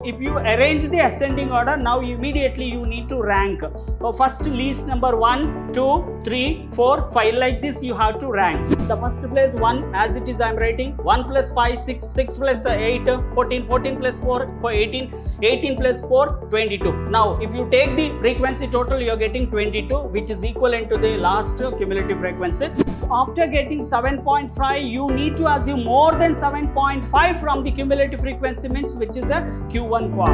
if you arrange the ascending order, now immediately you need to rank. So first least number 1, 2, 3, 4, 5, like this you have to rank. The first place 1, as it is I am writing 1 plus 5, 6, 6 plus 8, 14, 14 plus 4, 18, 18 plus 4, 22. Now if you take the frequency total, you are getting 22, which is equivalent to the last cumulative frequency. After getting 7.5, you need to assume more than 7.5 from the cumulative frequency, means which is a Q1 quark.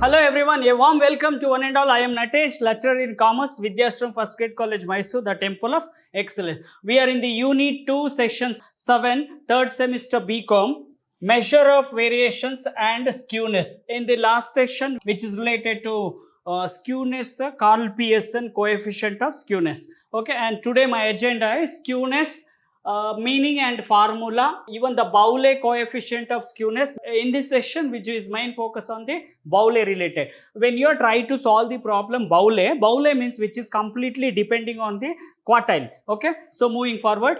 Hello everyone, a warm welcome to one and all. I am Natesh, lecturer in Commerce, Vidhyaashram First Grade College, MYSURU, the Temple of Excellence. We are in the Unit 2, Section 7, third semester BCom, Measure of Variations and Skewness. In the last section, which is related to skewness, Carl Pearson coefficient of skewness. Okay, and today my agenda is skewness, meaning and formula, even the Bowley coefficient of skewness. In this session, which is main focus on the Bowley related. When you are trying to solve the problem Bowley means which is completely depending on the quartile. Okay, so moving forward.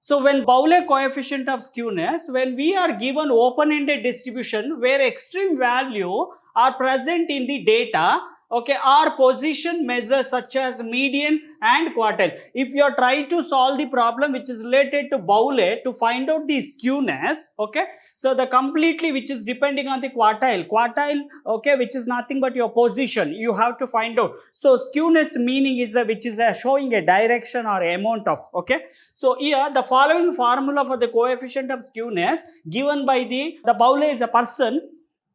So when Bowley coefficient of skewness, when we are given open-ended distribution where extreme value are present in the data, okay, our position measures such as median and quartile. If you are trying to solve the problem which is related to Bowley to find out the skewness, okay, so the completely which is depending on the quartile, okay, which is nothing but your position, you have to find out. So skewness meaning is which is showing a direction or amount of, okay. So here the following formula for the coefficient of skewness given by the Bowley is a person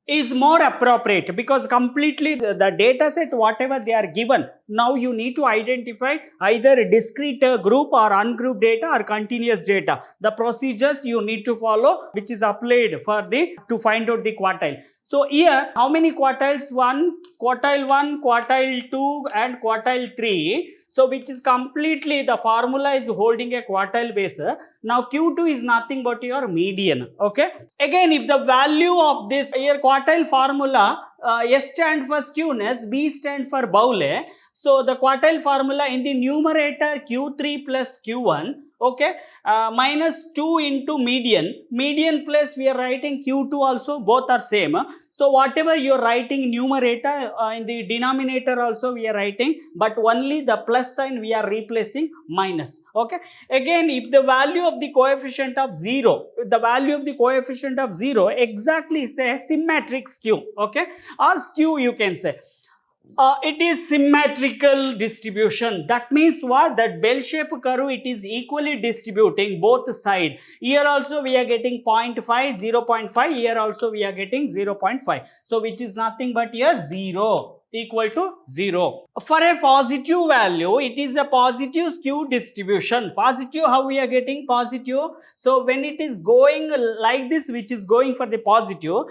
is more appropriate, because completely the data set whatever they are given, now you need to identify either discrete group or ungrouped data or continuous data. The procedures you need to follow which is applied for the to find out the quartile. So here how many quartiles? Quartile 1, quartile 2 and quartile 3. So which is completely the formula is holding a quartile base. Now Q2 is nothing but your median. Okay. Again, if the value of this here quartile formula, S stand for skewness, B stand for Bowley. So the quartile formula in the numerator Q3 plus Q1, okay, minus 2 into median plus we are writing Q2 also, both are same. So whatever you are writing numerator, in the denominator also we are writing, but only the plus sign we are replacing minus. Okay. Again, if the value of the coefficient of 0, exactly say symmetric skew, okay, or skew you can say. It is symmetrical distribution. That means what? That bell-shaped curve, it is equally distributing both sides. Here also we are getting 0.5, 0.5. Here also we are getting 0.5. So which is nothing but here 0, equal to 0. For a positive value, it is a positive skew distribution. Positive, how we are getting positive? So when it is going like this, which is going for the positive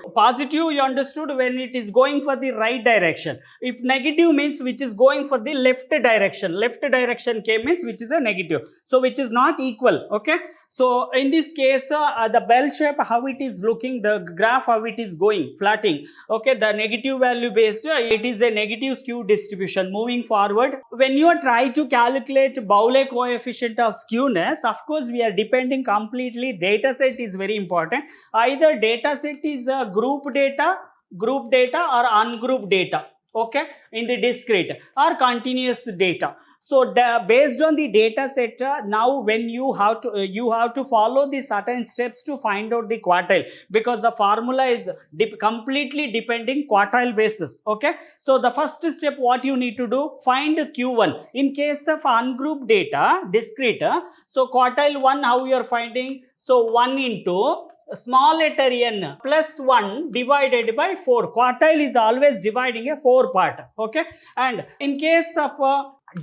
you understood, when it is going for the right direction. If negative means which is going for the left direction K means which is a negative. So which is not equal, okay. So in this case, the bell shape, how it is looking, the graph, how it is going, flattening, okay, the negative value based, it is a negative skew distribution. Moving forward, when you are trying to calculate Bowley coefficient of skewness, of course we are depending completely, data set is very important. Either data set is group data or ungrouped data, okay, in the discrete or continuous data. So based on the data set, now when you have to follow the certain steps to find out the quartile, because the formula is completely depending quartile basis. Okay. So the first step what you need to do, find Q1. In case of ungrouped data, discrete, so quartile 1 how you are finding? So 1 into small letter n plus 1 divided by 4. Quartile is always dividing a 4 part. Okay. And in case of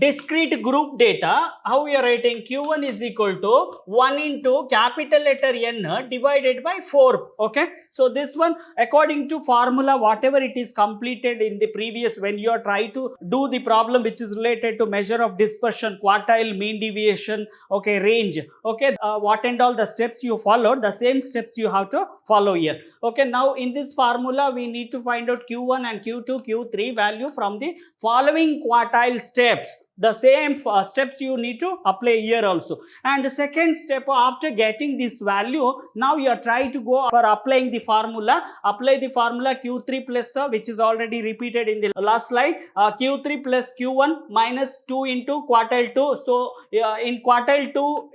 discrete group data, how we are writing? Q1 is equal to 1 into capital letter N divided by 4. Okay. So this one according to formula whatever it is completed in the previous, when you are trying to do the problem which is related to measure of dispersion, quartile, mean deviation, okay, range, okay, what and all the steps you followed, the same steps you have to follow here. Okay. Now in this formula we need to find out Q1 and Q2, Q3 value from the following quartile steps. The same steps you need to apply here also. And the second step, after getting this value, now you are trying to go for applying the formula. Apply the formula Q3 plus which is already repeated in the last slide, Q3 plus Q1 minus 2 into quartile 2. So in quartile 2,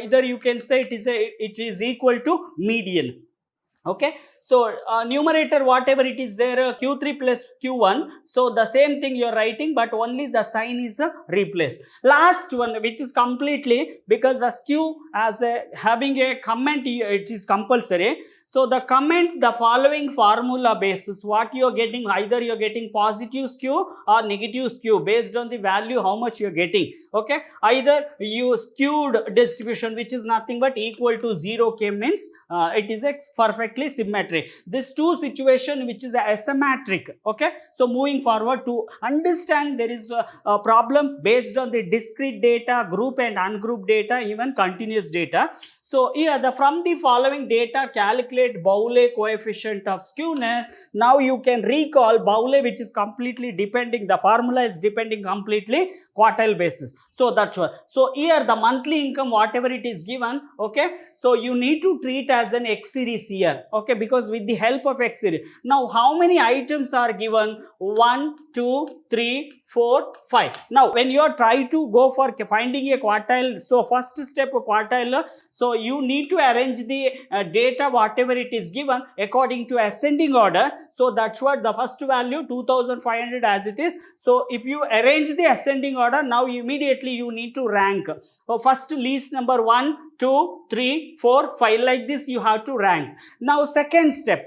either you can say it is equal to median. Okay, so numerator whatever it is there, Q3 plus Q1, so the same thing you are writing, but only the sign is replaced. Last one, which is completely, because the skew as having a comment, it is compulsory. So the comment, the following formula basis, what you are getting, either you are getting positive skew or negative skew based on the value how much you are getting. Okay, either you skewed distribution, which is nothing but equal to 0 k, means it is a perfectly symmetric. This two situation which is asymmetric. Okay, so moving forward, to understand there is a problem based on the discrete data, group and ungrouped data, even continuous data. So here from the following data calculate Bowley coefficient of skewness. Now you can recall Bowley, which is completely depending, the formula is depending completely quartile basis. So that's what. So here the monthly income whatever it is given, okay, so you need to treat as an X series here, okay, because with the help of X series. Now how many items are given? 1, 2, 3, 4, 5. Now when you are trying to go for finding a quartile, so first step quartile, so you need to arrange the data whatever it is given according to ascending order. So that's what the first value 2500 as it is. So if you arrange the ascending order, now immediately you need to rank. So first least number 1, 2, 3, 4, 5, like this you have to rank. Now second step,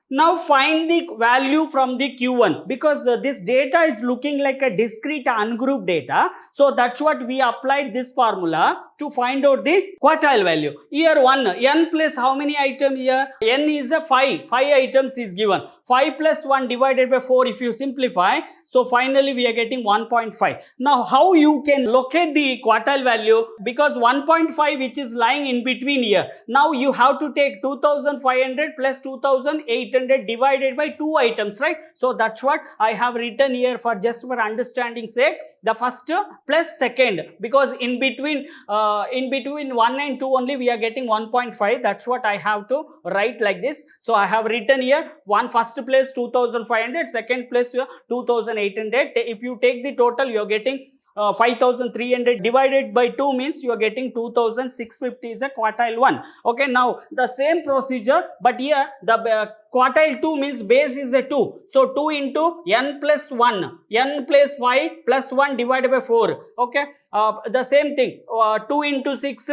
now find the value from the Q1, because this data is looking like a discrete ungrouped data. So that's what we applied this formula to find out the quartile value. Here 1, n plus how many items here? N is a 5 items is given. 5 plus 1 divided by 4 if you simplify. So finally we are getting 1.5. Now how you can locate the quartile value? Because 1.5 which is lying in between here. Now you have to take 2500 plus 2800 divided by 2 items, right? So that's what I have written here for just for understanding sake. The first plus second, because in between 1 and 2 only we are getting 1.5. That's what I have to write like this. So I have written here first place 2500, second place 2800. If you take the total, you are getting 5300 divided by 2 means you are getting 2650 is a quartile 1. Okay, now the same procedure, but here the quartile 2 means base is a 2. So 2 into n plus 1, n plus 5 plus 1 divided by 4. Okay, the same thing, 2 into 6,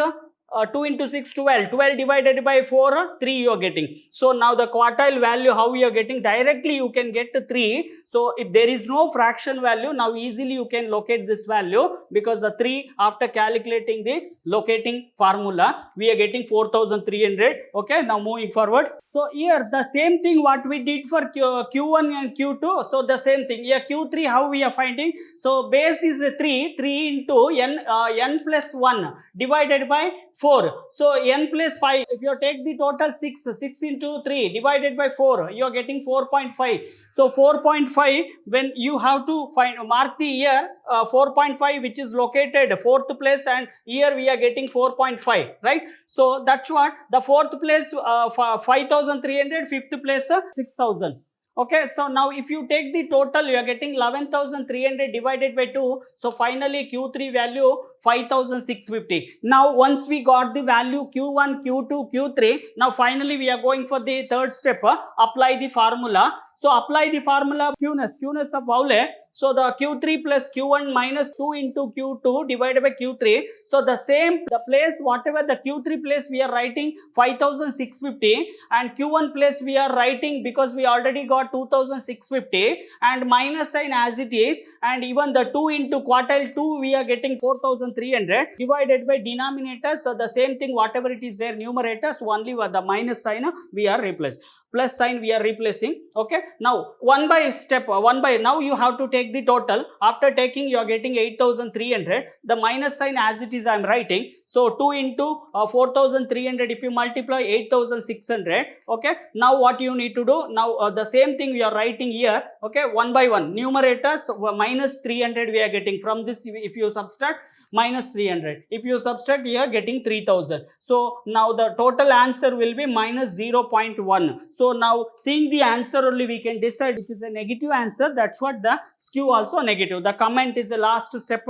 2 into 6, 12. 12 divided by 4, 3 you are getting. So now the quartile value how you are getting? Directly you can get 3. So if there is no fraction value, now easily you can locate this value, because the 3 after calculating the locating formula we are getting 4300. Okay, now moving forward. So here the same thing what we did for Q1 and Q2. So the same thing here, Q3 how we are finding? So base is 3 into n plus 1 divided by 4. So n plus 5, if you take the total 6 into 3 divided by 4, you are getting 4.5. So 4.5, when you have to mark the year 4.5 which is located 4th place, and here we are getting 4.5, right? So that's what the 4th place 5300, 5th place 6000. Okay, so now if you take the total, you are getting 11,300 divided by 2. So finally Q3 value 5,650. Now once we got the value Q1, Q2, Q3, now finally we are going for the third step, apply the formula. So apply the formula Skewness of Bowley. So the Q3 plus Q1 minus 2 into Q2 divided by Q3. So the same, the place whatever the Q3 place we are writing 5650, and Q1 place we are writing, because we already got 2650, and minus sign as it is, and even the 2 into quartile 2 we are getting 4300 divided by denominator. So the same thing whatever it is there numerator, so only with the minus sign we are replaced, plus sign we are replacing. Okay, now now you have to take take the total. After taking, you are getting 8,300. The minus sign as it is I am writing. So 2 into 4,300, if you multiply 8,600, okay. Now what you need to do, now the same thing we are writing here, okay, one by one. Numerators minus 300 we are getting from this. If you subtract, minus 300. If you subtract, you are getting 3,000. So now the total answer will be minus 0.1. So now seeing the answer only we can decide which is a negative answer. That's what the skew also negative. The comment is the last step.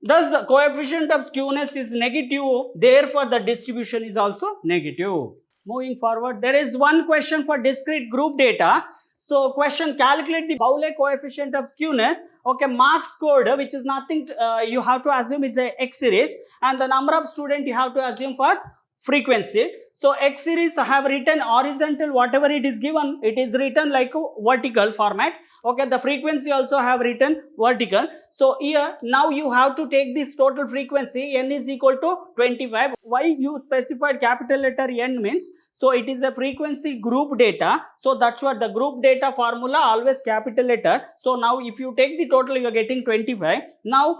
Thus the coefficient of skewness is negative, therefore the distribution is also negative. Moving forward, there is one question for discrete group data. So question, calculate the Bowley coefficient of skewness. Okay, marks scored, which is nothing, you have to assume is a X series, and the number of students you have to assume for frequency. So X series I have written horizontal, whatever it is given, it is written like a vertical format. Okay, the frequency also have written vertical. So here now you have to take this total frequency, n is equal to 25. Why you specified capital letter N means, so it is a frequency group data. So that's what the group data formula, always capital letter. So now if you take the total, you are getting 25. Now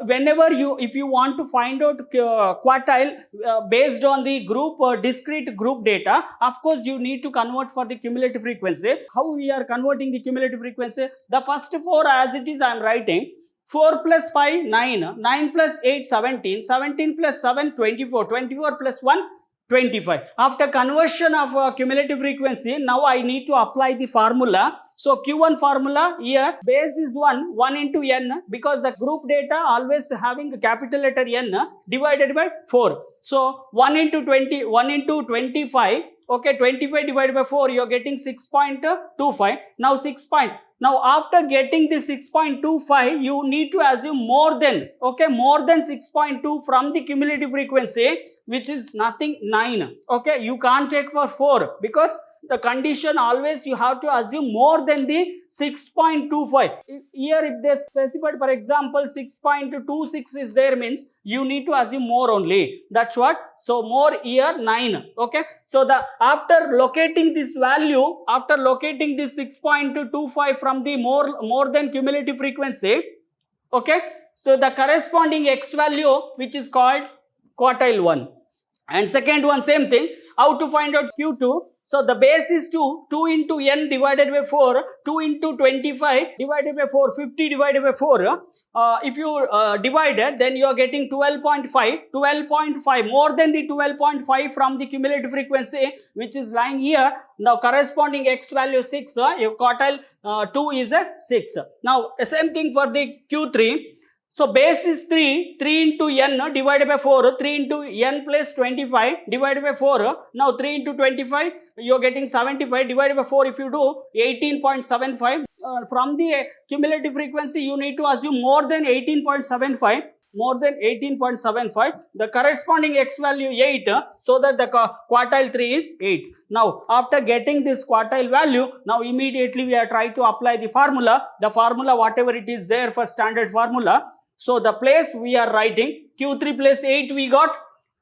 whenever if you want to find out quartile based on the group discrete group data, of course you need to convert for the cumulative frequency. How we are converting the cumulative frequency? The first 4 as it is I am writing. 4 plus 5, 9, 9 plus 8, 17, 17 plus 7, 24, 24 plus 1, 25. After conversion of cumulative frequency, now I need to apply the formula. So Q1 formula here, base is 1 into n, because the group data always having a capital letter N divided by 4. So 1 into 20, 1 into 25, okay, 25 divided by 4, you are getting 6.25. Now 6 point. Now after getting the 6.25, you need to assume more than, okay, more than 6.2 from the cumulative frequency, which is nothing 9. Okay, you can't take for 4 because the condition always you have to assume more than the 6.25. Here if they specified, for example, 6.26 is there, means you need to assume more only. That's what. So more here 9. Okay. So the after locating this value, after locating this 6.25 from the more than cumulative frequency, okay. So the corresponding x value, which is called quartile 1. And second one, same thing. How to find out Q2? So the base is 2, 2 into n divided by 4, 2 into 25 divided by 4, 50 divided by 4. If you divide it, then you are getting 12.5, 12.5, more than the 12.5 from the cumulative frequency, which is lying here. Now corresponding x value 6, your quartile 2 is a 6. Now same thing for the Q3. So base is 3, 3 into n divided by 4, 3 into n plus 25 divided by 4. Now 3 into 25, you are getting 75 divided by 4. If you do 18.75, from the cumulative frequency, you need to assume more than 18.75. More than 18.75, the corresponding x value 8, so that the quartile 3 is 8. Now after getting this quartile value, now immediately we are trying to apply the formula whatever it is there for standard formula. So the place we are writing Q3 plus 8 we got,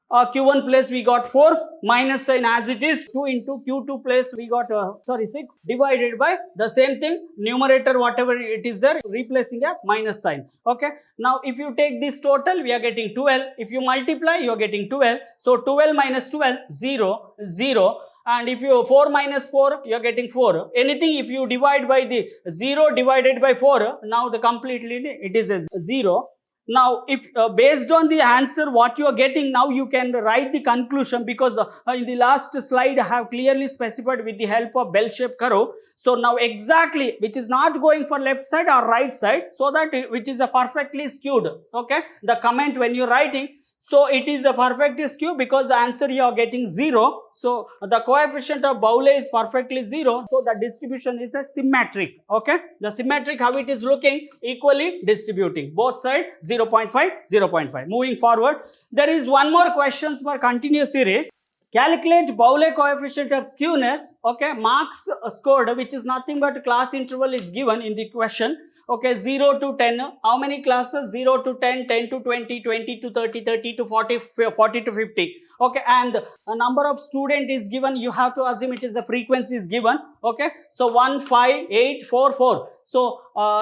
Q1 plus we got 4, minus sign as it is, 2 into Q2 plus we got 6 divided by the same thing, numerator whatever it is there, replacing a minus sign. Okay. Now if you take this total, we are getting 12. If you multiply, you are getting 12. So 12 minus 12, 0, 0. And if you 4 minus 4, you are getting 4. Anything if you divide by the 0 divided by 4, now the completely it is a 0. Now if based on the answer what you are getting, now you can write the conclusion, because in the last slide I have clearly specified with the help of bell-shaped curve. So now exactly which is not going for left side or right side, so that which is a perfectly skewed. Okay, the comment when you are writing, so it is a perfectly skewed because the answer you are getting 0. So the coefficient of Bowley is perfectly 0. So the distribution is a symmetric. Okay, the symmetric, how it is looking, equally distributing both sides 0.5, 0.5. Moving forward, there is one more questions for continuous series. Calculate Bowley coefficient of skewness. Okay, marks scored, which is nothing but class interval is given in the question. Okay, 0 to 10, how many classes? 0 to 10, 10 to 20, 20 to 30, 30 to 40, 40 to 50. Okay, and a number of student is given, you have to assume it is the frequency is given. Okay, so 1, 5, 8, 4, 4. So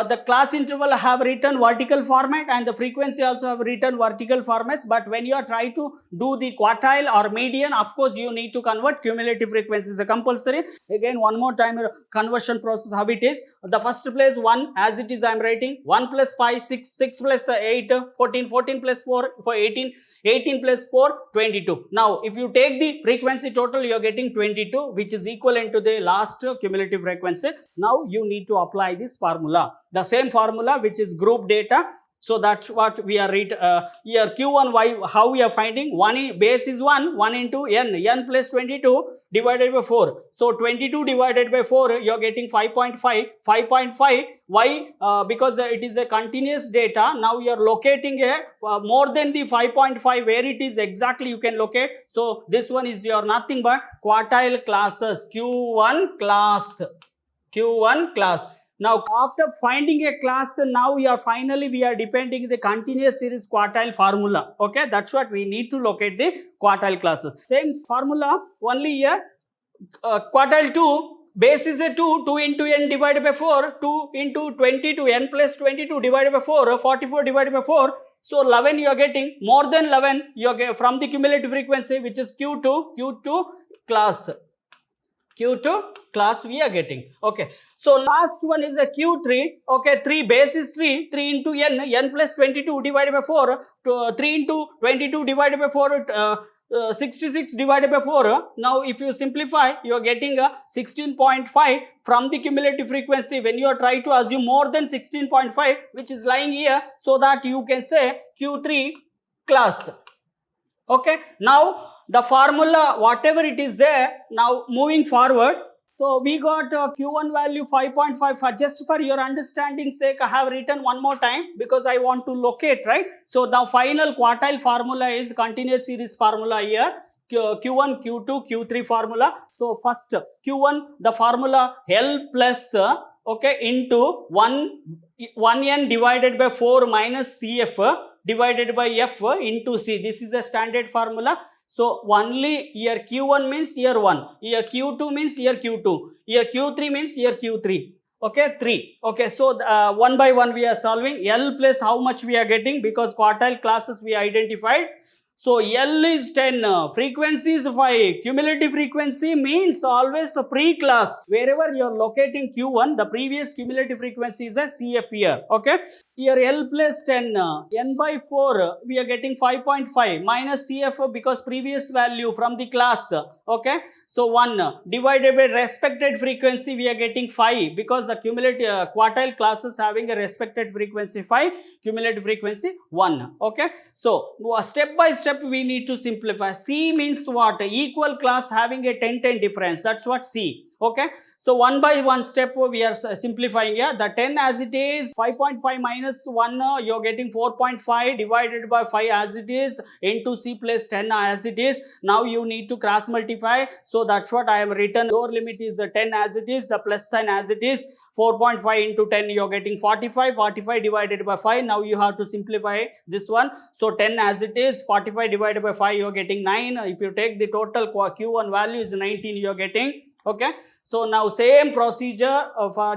the class interval have written vertical format and the frequency also have written vertical formats, but when you are trying to do the quartile or median, of course you need to convert cumulative frequency is a compulsory. Again one more time conversion process how it is. The first place 1 as it is I am writing 1 plus 5 6, 6 plus 8 14, 14 plus 4 for 18, 18 plus 4 22. Now if you take the frequency total you are getting 22, which is equivalent to the last cumulative frequency. Now you need to apply this formula, the same formula which is group data. So that's what we are read here. Q1 y how we are finding 1 base is 1 into n plus 22 divided by 4. So 22 divided by 4 you are getting 5.5. 5.5 why? Because it is a continuous data. Now you are locating a more than the 5.5 where it is exactly you can locate. So this one is your nothing but quartile classes, Q1 class. Q1 class. Now after finding a class, now we are depending the continuous series quartile formula. Okay, that's what we need to locate the quartile classes. Same formula only here. Quartile 2 base is a 2 into n divided by 4, 2 into 22 n plus 22 divided by 4, 44 divided by 4. So 11 you are getting, more than 11 you are getting from the cumulative frequency which is Q2 class. Q2 class we are getting. Okay, so last one is the Q3. Okay, 3 base is 3 into n plus 22 divided by 4, 3 into 22 divided by 4, 66 divided by 4. Now if you simplify you are getting a 16.5 from the cumulative frequency. When you are trying to assume more than 16.5 which is lying here, so that you can say Q3 class. Okay, now the formula whatever it is there, now moving forward. So we got Q1 value 5.5. Just for your understanding sake I have written one more time because I want to locate, right? So the final quartile formula is continuous series formula here, Q1 Q2 Q3 formula. So first Q1 the formula L plus okay into 1n divided by 4 minus CF divided by F into C. This is a standard formula. So only here Q1 means here 1, here Q2 means here Q2, here Q3 means here Q3. Okay, 3. Okay, so one by one we are solving. L plus how much we are getting, because quartile classes we identified. So L is 10, frequency is 5, cumulative frequency means always a pre-class. Wherever you are locating Q1, the previous cumulative frequency is a CF here. Okay, here L plus 10, n by 4 we are getting 5.5 minus CF because previous value from the class. Okay, so 1 divided by respected frequency we are getting 5 because the cumulative quartile classes having a respected frequency 5, cumulative frequency 1. Okay, so step by step we need to simplify. C means what? Equal class having a 10-10 difference. That's what C. Okay, so one by one step we are simplifying here. The 10 as it is, 5.5 minus 1 you're getting 4.5 divided by 5 as it is into C plus 10 as it is. Now you need to cross multiply. So that's what I have written. Lower limit is the 10 as it is, the plus sign as it is. 4.5 into 10 you're getting 45, 45 divided by 5. Now you have to simplify this one. So 10 as it is, 45 divided by 5 you're getting 9. If you take the total Q1 value is 19 you're getting. Okay, so now same procedure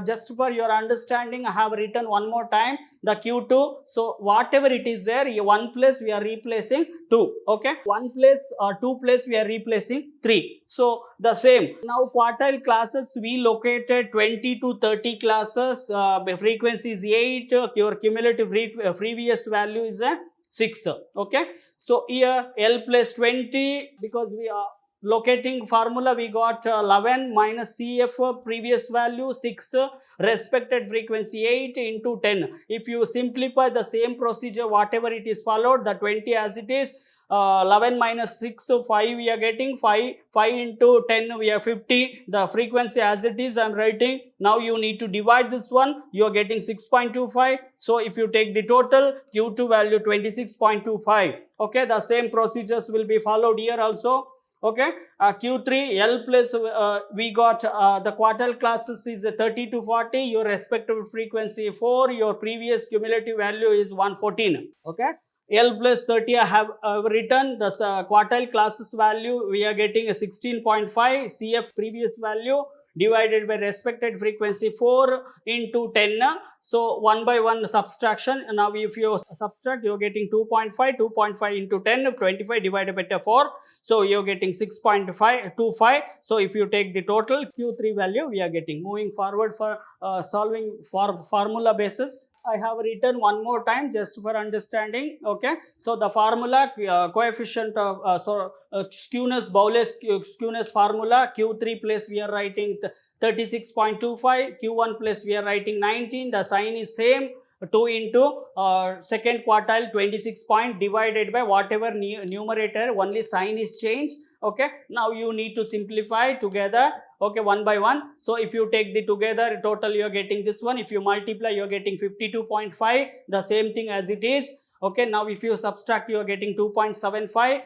just for your understanding I have written one more time the Q2. So whatever it is there, 1 place we are replacing 2. Okay, 1 place 2 place we are replacing 3. So the same. Now quartile classes we located 20 to 30 classes. Frequency is 8. Your cumulative previous value is 6. Okay, so here L plus 20 because we are locating formula we got 11 minus CF previous value 6, respected frequency 8 into 10. If you simplify the same procedure whatever it is followed, the 20 as it is, 11 minus 6 5 we are getting 5 into 10 we are 50. The frequency as it is I am writing. Now you need to divide this one, you are getting 6.25. so if you take the total Q2 value 26.25. okay, the same procedures will be followed here also. Okay, Q3 L plus we got the quartile classes is 30 to 40, your respective frequency 4, your previous cumulative value is 114. Okay, L plus 30 I have written the quartile classes value we are getting a 16.5, CF previous value divided by respected frequency 4 into 10. So 1 by 1 subtraction. Now if you subtract, you're getting 2.5, 2.5 into 10, 25 divided by 4. So you're getting 6.525. So if you take the total Q3 value, we are getting. Moving forward for solving for formula basis, I have written one more time just for understanding. Okay, so the formula coefficient of skewness, Bowley's skewness formula, Q3 place we are writing 36.25, Q1 plus we are writing 19, the sign is same, 2 into second quartile 26 point divided by whatever numerator, only sign is changed. Okay, now you need to simplify together, okay, one by one. So if you take the together total, you are getting this one. If you multiply, you are getting 52.5, the same thing as it is. Okay, now if you subtract, you are getting 2.75,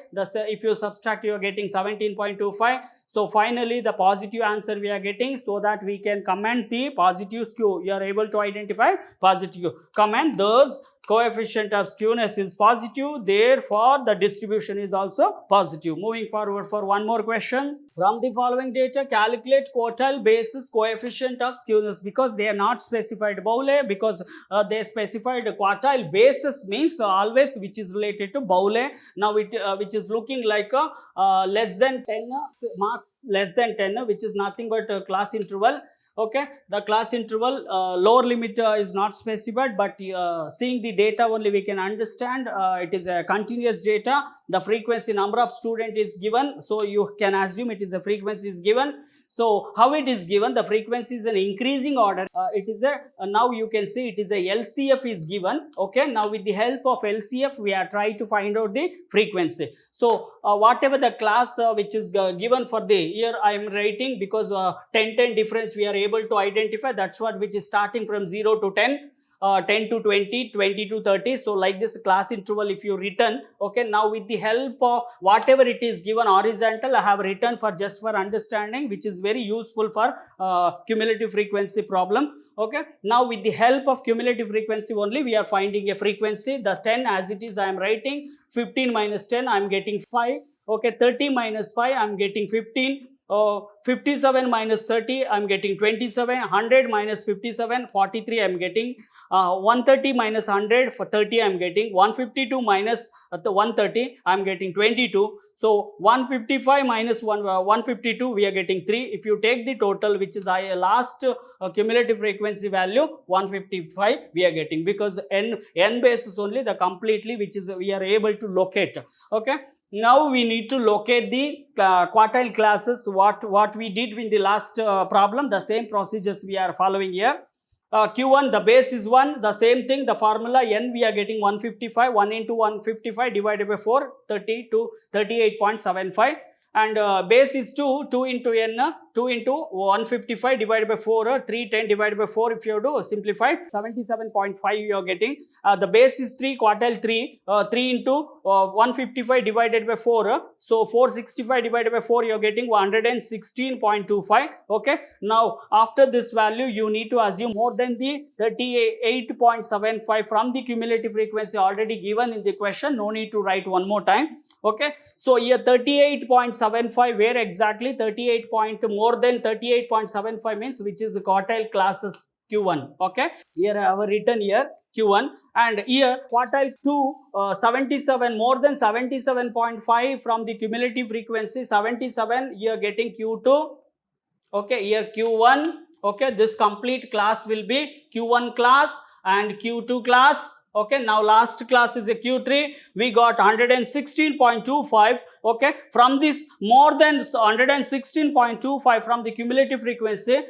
if you subtract, you are getting 17.25. So finally the positive answer we are getting, so that we can comment the positive skew. You are able to identify positive. Comment those coefficient of skewness is positive, therefore the distribution is also positive. Moving forward for one more question. From the following data, calculate quartile basis coefficient of skewness, because they are not specified Bowley, because they specified quartile basis means always which is related to Bowley. Now it which is looking like less than 10, mark less than 10, which is nothing but class interval. Okay, the class interval lower limit is not specified, but seeing the data only we can understand it is a continuous data. The frequency number of student is given, so you can assume it is a frequency is given. So how it is given? The frequency is an increasing order. It is a now you can see it is a LCF is given. Okay, now with the help of LCF we are trying to find out the frequency. So whatever the class which is given for the here, I am writing because 10 difference we are able to identify. That's what which is starting from 0 to 10. 10 to 20, 20 to 30. So like this class interval if you written, okay, now with the help of whatever it is given horizontal, I have written for just for understanding, which is very useful for cumulative frequency problem. Okay, now with the help of cumulative frequency only we are finding a frequency. The 10 as it is I am writing, 15 minus 10 I am getting 5. Okay, 30 minus 5 I am getting 15. 57 minus 30 I am getting 27. 100 minus 57, 43 I am getting. 130 minus 100 for 30 I am getting. 152 minus 130 I am getting 22. So 155 minus 152 we are getting 3. If you take the total, which is last cumulative frequency value 155 we are getting, because n basis only the completely which is we are able to locate. Okay, now we need to locate the quartile classes. What we did in the last problem, the same procedures we are following here. Q1 the base is 1, the same thing, the formula n we are getting 155, 1 into 155 divided by 4, 30 to 38.75, and base is 2, 2 into n, 2 into 155 divided by 4, 310 divided by 4, if you do simplified 77.5 you are getting. The base is 3, quartile 3, 3 into 155 divided by 4, so 465 divided by 4 you are getting 116.25. okay, now after this value you need to assume more than the 38.75 from the cumulative frequency already given in the question, no need to write one more time. Okay, so here 38.75, where exactly 38 point more than 38.75 means which is the quartile classes Q1. Okay, here I have written here Q1, and here quartile 2 77, more than 77.5 from the cumulative frequency 77 you are getting Q2. Okay, here Q1. Okay, this complete class will be Q1 class and Q2 class. Okay, now last class is a Q3. We got 116.25. Okay, from this more than 116.25 from the cumulative frequency,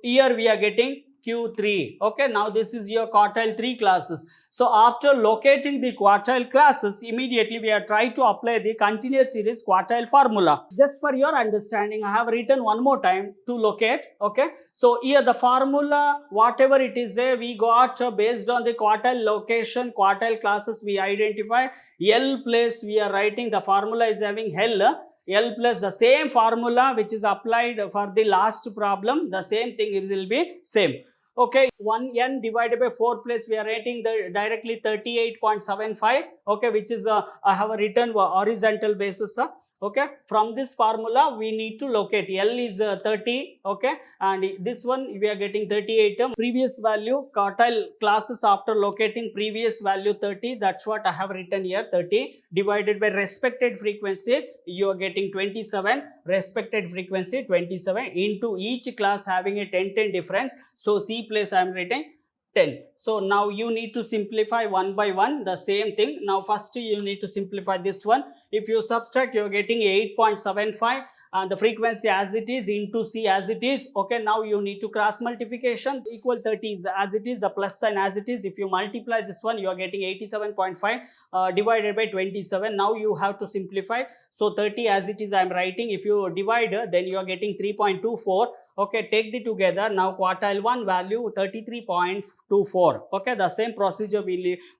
here we are getting Q3. Okay, now this is your quartile 3 classes. So after locating the quartile classes, immediately we are trying to apply the continuous series quartile formula. Just for your understanding, I have written one more time to locate. Okay, so here the formula, whatever it is there, we got based on the quartile location, quartile classes we identify. L place we are writing, the formula is having L plus the same formula which is applied for the last problem, the same thing it will be same. Okay, 1n divided by 4 place we are writing the directly 38.75. okay, which is I have a written horizontal basis. Okay, from this formula we need to locate L is 30. Okay, and this one we are getting 38. Previous value quartile classes after locating previous value 30, that's what I have written here. 30 divided by respected frequency, you are getting 27. Respected frequency 27 into each class having a 10 difference, so C place I am writing 10. So now you need to simplify one by one the same thing. Now first you need to simplify this one. If you subtract, you are getting 8.75 and the frequency as it is into C as it is. Okay, now you need to cross multiplication. Equal 30 is as it is, the plus sign as it is. If you multiply this one, you are getting 87.5 divided by 27. Now you have to simplify. So 30 as it is I am writing. If you divide, then you are getting 3.24. Okay, take the together. Now quartile 1 value 33.24. Okay, the same procedure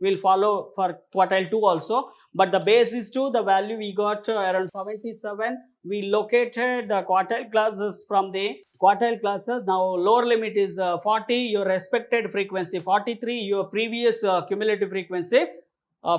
will follow for quartile 2 also, but the base is 2. The value we got around 77. We located the quartile classes from the quartile classes. Now lower limit is 40, your respected frequency 43, your previous cumulative frequency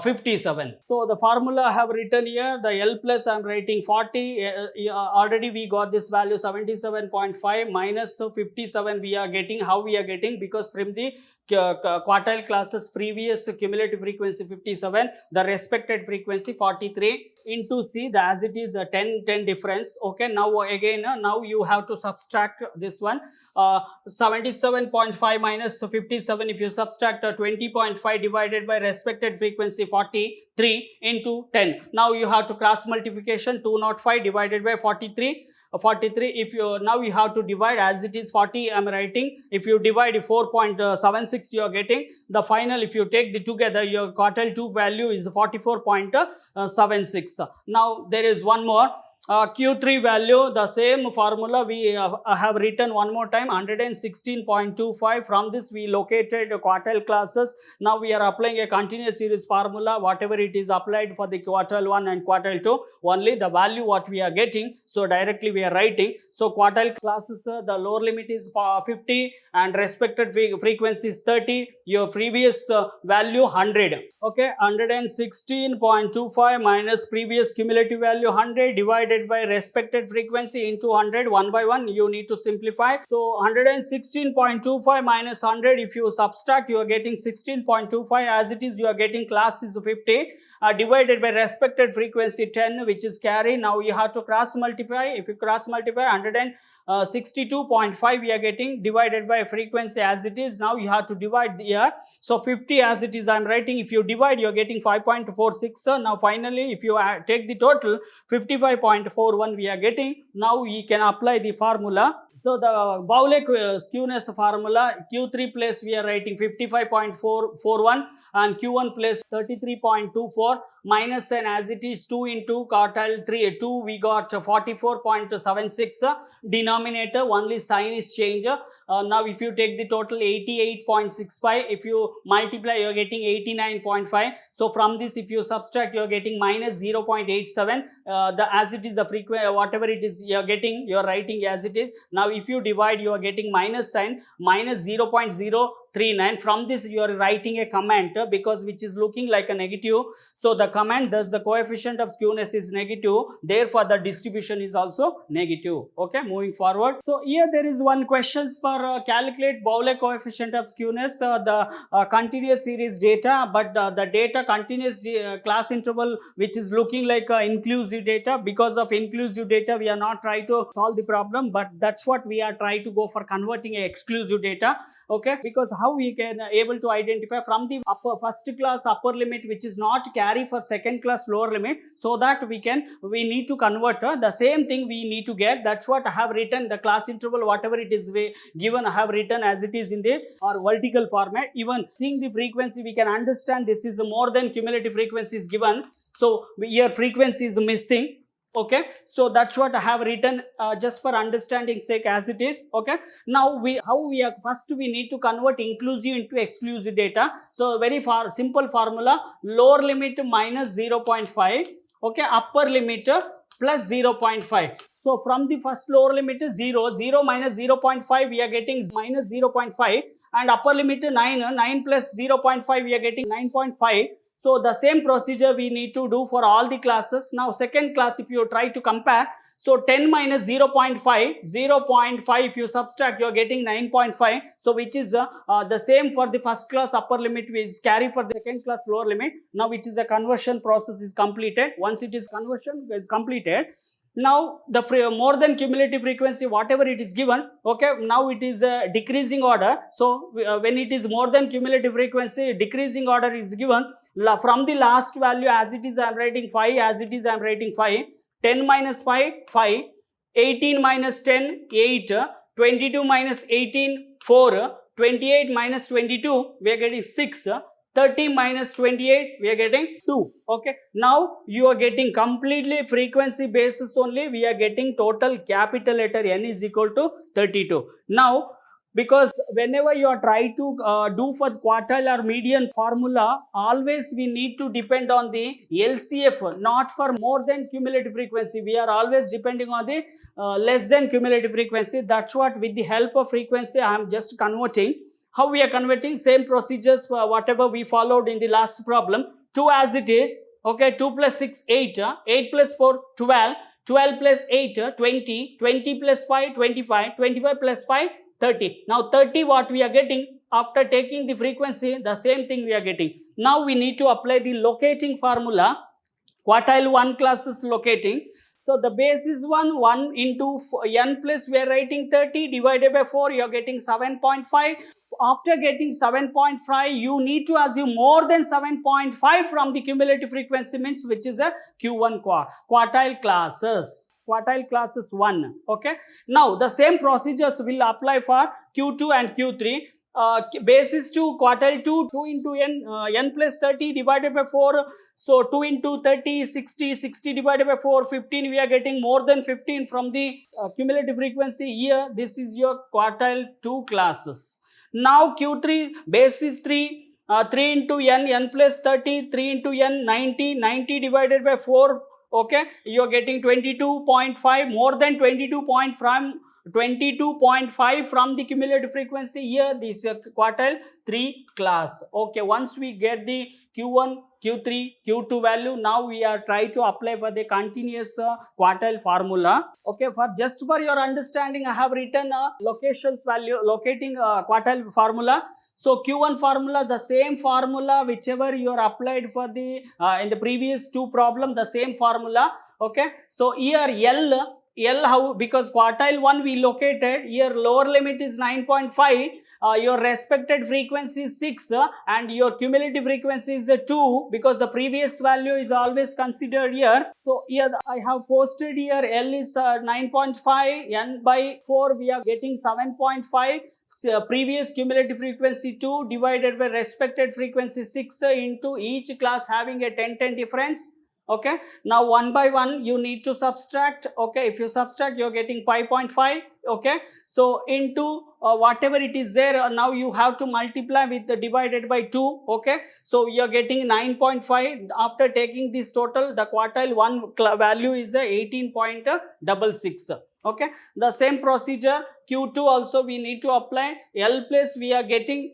57. So the formula I have written here, the L plus I am writing 40. Already we got this value 77.5 minus 57 we are getting. How we are getting? Because from the quartile classes previous cumulative frequency 57, the respected frequency 43 into C, the as it is the 10 difference. Okay, now again now you have to subtract this one. 77.5 minus 57, if you subtract 20.5 divided by respected frequency 43 into 10. Now you have to cross multiplication. 205 divided by 43. 43, if you now you have to divide as it is 40 I am writing. If you divide 4.76 you are getting the final. If you take the together, your quartile 2 value is 44.76. Now there is one more. Q3 value, the same formula we have written one more time, 116.25. From this we located quartile classes. Now we are applying a continuous series formula, whatever it is applied for the quartile 1 and quartile 2, only the value what we are getting, so directly we are writing. So quartile classes, the lower limit is 50 and respected frequency is 30, your previous value 100. Okay, 116.25 minus previous cumulative value 100 divided by respected frequency into 100. One by one you need to simplify. So 116.25 minus 100, if you subtract you are getting 16.25. As it is you are getting class is 50 divided by respected frequency 10, which is carry. Now you have to cross multiply. If you cross multiply, 162.5 we are getting divided by frequency as it is. Now you have to divide here. So 50 as it is I am writing. If you divide, you are getting 5.46. Now finally if you take the total, 55.41 we are getting. Now we can apply the formula. So the Bowley skewness formula, Q3 place we are writing 55.41 and Q1 place 33.24 minus n as it is 2 into quartile 3 2 we got 44.76. Denominator only sign is changed. Now if you take the total 88.65, if you multiply you are getting 89.5. So from this if you subtract you are getting minus 0.87. The as it is the frequency whatever it is you are getting, you are writing as it is. Now if you divide you are getting minus sign, minus 0.039. From this you are writing a comment because which is looking like a negative. So the comment, thus the coefficient of skewness is negative, therefore the distribution is also negative. Okay, moving forward. So here there is one question for calculate Bowley coefficient of skewness, the continuous series data, but the data continuous class interval which is looking like inclusive data. Because of inclusive data we are not trying to solve the problem, but that's what we are trying to go for, converting a exclusive data. Okay, because how we can able to identify from the first class upper limit which is not carry for second class lower limit, so that we need to convert the same thing we need to get. That's what I have written, the class interval whatever it is given I have written as it is in the vertical format. Even seeing the frequency we can understand this is more than cumulative frequency is given, so here frequency is missing. Okay, so that's what I have written just for understanding sake as it is. Okay, now first we need to convert inclusive into exclusive data. So very simple formula, lower limit minus 0.5, okay, upper limit plus 0.5. So from the first lower limit 0 minus 0.5 we are getting minus 0.5, and upper limit 9 plus 0.5 we are getting 9.5. So the same procedure we need to do for all the classes. Now second class, if you try to compare, so 10 minus 0.5, 0.5 if you subtract, you are getting 9.5. So which is the same for the first class upper limit, which is carry for the second class lower limit. Now which is a conversion process is completed. Once it is conversion is completed, now the more than cumulative frequency, whatever it is given, okay, now it is a decreasing order. So when it is more than cumulative frequency, decreasing order is given. From the last value, as it is I am writing 5, as it is I am writing 5, 10 minus 5, 5, 18 minus 10, 8, 22 minus 18, 4, 28 minus 22, we are getting 6, 30 minus 28, we are getting 2. Okay, now you are getting completely frequency basis only, we are getting total capital letter N is equal to 32. Now, because whenever you are trying to do for quartile or median formula, always we need to depend on the LCF, not for more than cumulative frequency. We are always depending on the less than cumulative frequency. That's what, with the help of frequency, I am just converting. How we are converting? Same procedures for whatever we followed in the last problem. 2 as it is, okay, 2 plus 6, 8, 8 plus 4, 12, 12 plus 8, 20, 20 plus 5, 25, 25 plus 5, 30. Now 30 what we are getting after taking the frequency, the same thing we are getting. Now we need to apply the locating formula. Quartile 1 class is locating. So the base is 1 into n plus we are writing 30 divided by 4, you are getting 7.5. After getting 7.5, you need to assume more than 7.5 from the cumulative frequency, means which is a Q1 quartile classes. Quartile classes 1. Okay. Now the same procedures will apply for Q2 and Q3. Base is 2, quartile 2, 2 into n plus 30 divided by 4. So 2 into 30, 60, 60 divided by 4, 15. We are getting more than 15 from the cumulative frequency here. This is your quartile 2 classes. Now Q3, base is 3, 3 into n plus 30, 3 into n, 90, 90 divided by 4. Okay, you are getting 22.5, more than 22.5 from the cumulative frequency here. This is quartile 3 class. Okay, once we get the Q1, Q3, Q2 value, now we are trying to apply for the continuous quartile formula. Okay, for just for your understanding, I have written a location value, locating quartile formula. So Q1 formula, the same formula whichever you are applied for the in the previous two problem, the same formula. Okay, so here L how, because quartile 1 we located, here lower limit is 9.5, your respected frequency is 6 and your cumulative frequency is 2, because the previous value is always considered here. So here I have posted here L is 9.5, n by 4 we are getting 7.5. Previous cumulative frequency 2 divided by respected frequency 6 into each class having a 10 difference. Okay, now one by one you need to subtract. Okay, if you subtract, you're getting 5.5. okay, so into whatever it is there, now you have to multiply with the divided by 2. okay, so you're getting 9.5. after taking this total, the quartile 1 value is 18.66. okay, the same procedure Q2 also we need to apply. L plus we are getting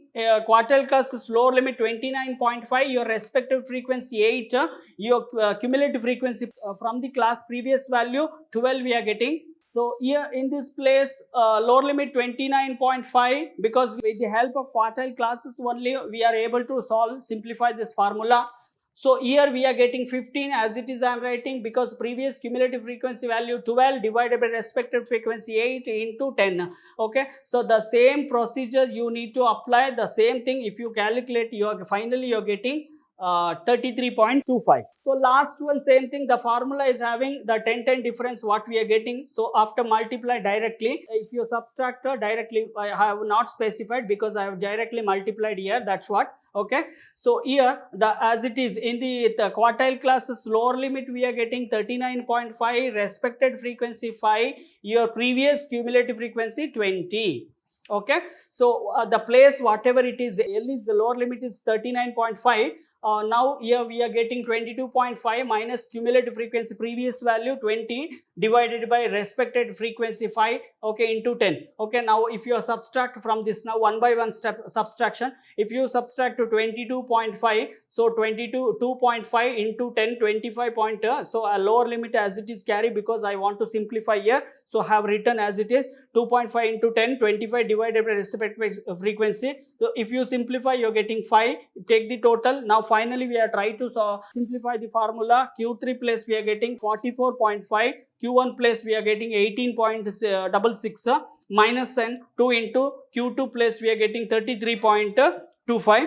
quartile class is lower limit 29.5, your respective frequency 8, your cumulative frequency from the class previous value 12 we are getting. So here in this place lower limit 29.5, because with the help of quartile classes only we are able to simplify this formula. So here we are getting 15, as it is I am writing, because previous cumulative frequency value 12 divided by respective frequency 8 into 10. okay, so the same procedure you need to apply, the same thing. If you calculate, finally you are getting 33.25. So last one, same thing, the formula is having the 10 difference what we are getting. So after multiply directly, if you subtract directly, I have not specified because I have directly multiplied here, that's what. okay, so here as it is in the quartile classes lower limit we are getting 39.5, respected frequency 5, your previous cumulative frequency 20. okay, so the place whatever it is, L is the lower limit is 39.5. now here we are getting 22.5 minus cumulative frequency previous value 20 divided by respected frequency 5, okay, into 10. Okay, now if you subtract from this, now one by one step subtraction, if you subtract to 22.5, so 2.5 into 10, 25 point, so a lower limit as it is carry because I want to simplify here, so have written as it is 2.5 into 10, 25 divided by respective frequency. So if you simplify, you're getting 5, take the total. Now finally we are trying to simplify the formula. Q3 place we are getting 44.5, Q1 place we are getting 18.66, minus n 2 into Q2 place we are getting 33.25.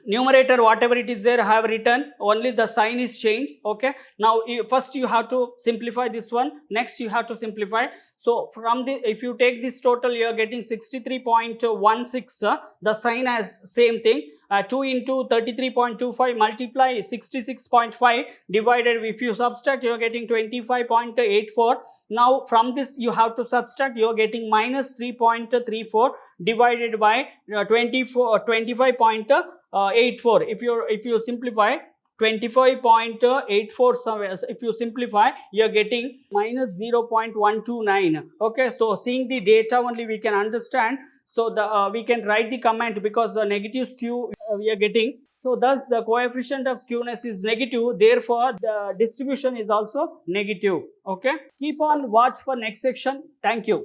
Numerator whatever it is there I have written, only the sign is changed. Okay, now first you have to simplify this one, next you have to simplify. So from the, if you take this total, you are getting 63.16, the sign has same thing, 2 into 33.25 multiply 66.5 divided, if you subtract you are getting 25.84. Now from this you have to subtract, you are getting minus 3.34 divided by 25.84. If you simplify 25.84, if you simplify, you are getting minus 0.129. Okay, so seeing the data only we can understand. So the we can write the comment because the negative skew we are getting. So thus the coefficient of skewness is negative, therefore the distribution is also negative. Okay, keep on watch for next section. Thank you.